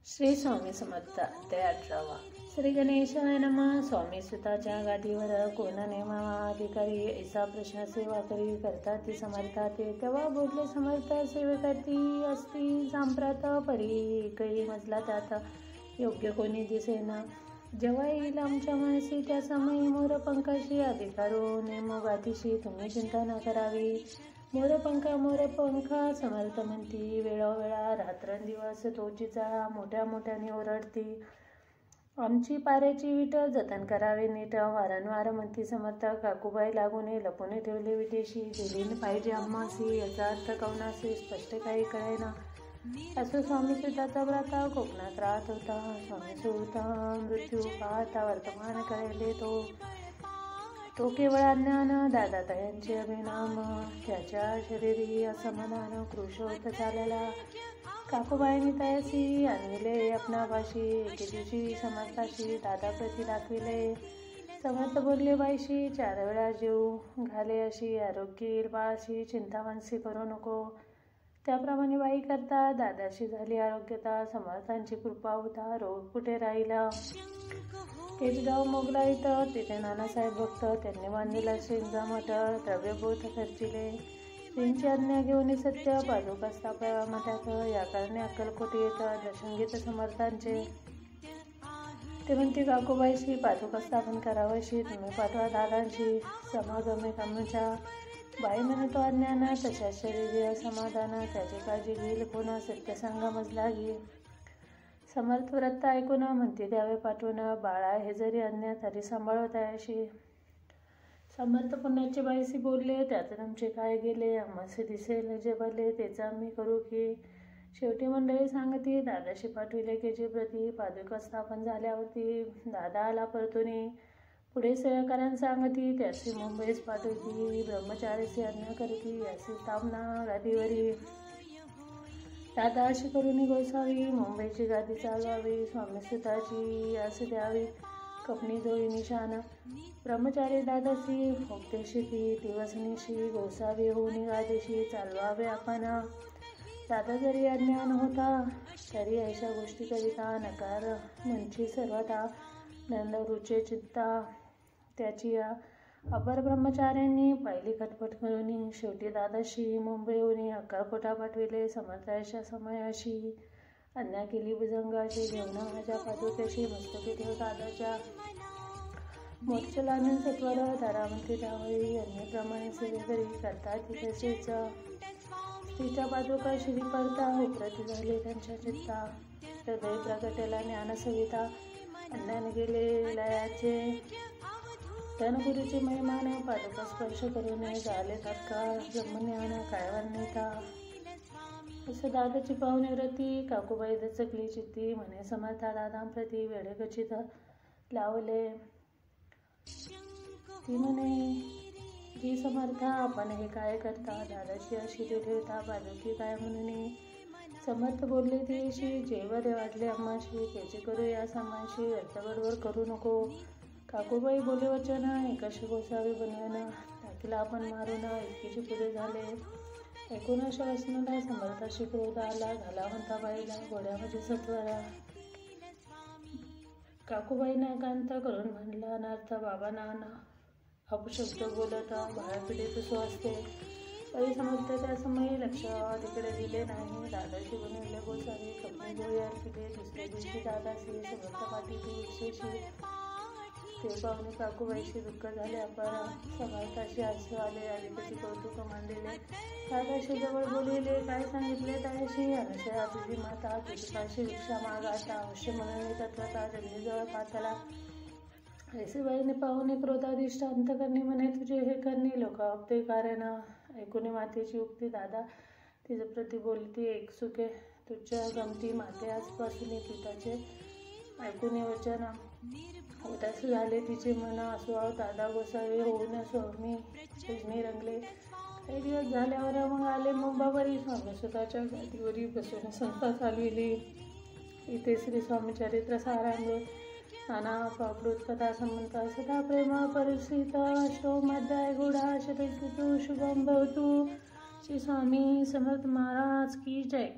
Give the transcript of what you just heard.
श्री स्वामी समर्थ अध्याय 18. श्री गणेशाय नमः. स्वामी सुताच्या गादीवर कोण नेमावा अधिकारी ऐसा प्रश्न सेवा करी करता ती समर्था ते तेव्हा बोलले समर्थ सेवेकरती असती सांप्रत परी काही मजला त्यात योग्य कोणी दिसेना. जेव्हा येईल आमच्या मानसी त्या समयी मोरपंखाशी अधिकारो नेमो गातीशी तुम्ही चिंता न करावी. मोरपंखा समर्थ म्हणती वेळोवेळा रात्रंदिवस तोचीचा मोठ्या मोठ्याने ओरडती. आमची पाऱ्याची विट जतन करावे नीट वारंवार म्हणती समर्थ. काकूबाई लागूने लपून ठेवले विटेशी दिली पाहिजे आम्हासी याचा अर्थ कवनासे स्पष्ट काही कळेना. असो स्वामी सुताचा व्रता कोकणात राहत होता. स्वामी सुता मृत्यू पाहता वर्तमान कळले तो केवळ अज्ञान दादातायांचे अभिनाम त्याच्या शरीरी असमाधान कृश होत चालला. काकूबाईंनी तयासी आणविले आपणापाशी एके दिवशी समर्थाशी दादाप्रती दाखविले. समर्थ बोलले बाईशी 4 वेळा जीव घाले अशी आरोग्य येईल बाळाशी चिंता मानसी करू नको. त्याप्रमाणे बाई करता दादाशी झाली आरोग्यता. समर्थांची कृपा होता रोग कुठे राहिला. केजगाव मोगला इथं तिथे नानासाहेब भक्त त्यांनी बांधलेला श्रींचा मठ द्रव्यभूत खर्चिले. श्रींची आज्ञा घेऊन सत्य पादुका स्थापया मठात या कारणे अक्कलकोटी येतं दर्शन घेत समर्थांचे. ते म्हणते काकूबाईशी पादुका स्थापन करावशी तुम्ही पाठवा दादांशी समागमे कामच्या. बाई म्हणतो अज्ञान तशा शरीरी असमाधान त्याची काळजी घेईल पुन्हा सत्य सांगा मजला घे. समर्थ व्रत ऐकून म्हणते द्यावे पाठवून बाळा हे जरी अन्य तरी सांभाळत आहे अशी. समर्थ पुण्याची बाईशी बोलले त्यात आमचे काय गेले आम्हासे दिसेल जे भले तेच आम्ही करू की. शेवटी मंडळी सांगती दादाशी पाठविले की जी प्रती पादुका स्थापन झाल्यावरती दादा आला परतुनी. पुढे सहकार्यां सांगती त्याची मुंबईस पाठवती ब्रह्मचारीची आज्ञा करती याची स्थापना गादीवरी. दादा अशी करून गोसावी मुंबईची गादी चालवावी स्वामी सुताची असे द्यावी कपणी जोई निशान. ब्रह्मचारी दादाशी उपदेशी ती दिवसनिशी गोसावी होऊन गादीशी चालवावे आपण. दादा जरी अज्ञान होता तरी अशा गोष्टी करिता नकार म्हणची सर्वता नंद रुचे चित्ता त्याची. अपर ब्रह्मचार्यांनी पहिली खटपट करून शेवटी दादाशी मुंबईहून अक्कलकोटा पाठविले. समर्थाच्या समयाशी अन्या केली भुजंगाशी घेऊन माझ्या पादुक्याशी मस्तकी ठेव दादाच्या. मोर्चलानंद सत्वर दारामध्ये त्यावेळी अन्यप्रमाणे सेवेकरी करतात तसेच तिच्या पादुका श्री पडता उपरती झाले त्यांच्या चित्ता. हृदय प्रगटेला ज्ञानसविता अन्याने गेले लयाचे. धनगुरूची महिमान पादुका स्पर्श करून झाले तात्काळ ब्रह्मज्ञान काय वर्णिता. असं दादाची पाहुणे व्रती काकूबाई दचकली चित्ती म्हणे समर्था दादांप्रती वेडे गचित लावले. ती म्हणे जी समर्था आपण हे काय करता दादाची अशी ते ठेवता पादुकी काय म्हणून. समर्थ बोलले तीशी जे बरे वाटले आम्हाशी त्याची करू या सामाशी व्यर्थगडबड करू नको. काकूबाई बोले वचन एकाशी गोसावी बनवेना टाकीला आपण मारून इतकीची पुढे झाले. ऐकून अशा वचनाला समर्थाशी क्रोध आला घाला म्हणता बाईला घोड्यामध्ये सत्वरा. काकूबाईने एकांत करून म्हणला अनर्थ बाबा नाना अपशब्द बोलता बाळापिढीत सो असते. तरी समर्थ त्या समयी लक्ष तिकडे दिले नाही. दादाशी बनवले गोसावी कपडे गोळी अर्पिले. दुसऱ्या दिवशी दादाशी समर्थ पाठीची विशेषी ते पाहुणे काकूबाईशी दुःख झाले अपार. समर्थाशी आसू आले अलिकची कौतुक मांडले. दादाशी जवळ बोलिले काय सांगितले त्याशी अनुसया तुझी माता तुझी काशी भिक्षा मागाता अवश्य म्हणून तत्वता जवळ पाहताला. ऐसेबाईने पाहुणे क्रोधाधिष्ठ अंत करणे म्हणे तुझे हे करणे लोक अवते कारण. ऐकून मातेची उक्ती दादा तिच्या प्रती बोलती एक सुखे तुझ्या गमती माते आजपासून पिताचे. ऐकून वचन उदास झाले तिचे मन असो दादा गोसावे होऊन स्वामी तुझने रंगले. काही दिवस झाल्यावर मग आले मुंबावरी स्वामी सुताच्या गादीवरी बसून संस्था चालविली. इथे श्री स्वामी चरित्र सारामृत नाना प्राकृत कथा संबंध सदा प्रेम परिस्थित अष्टोमाध्याय गुढा शतस्तु शुभम भवतु. श्री स्वामी समर्थ महाराज की जय.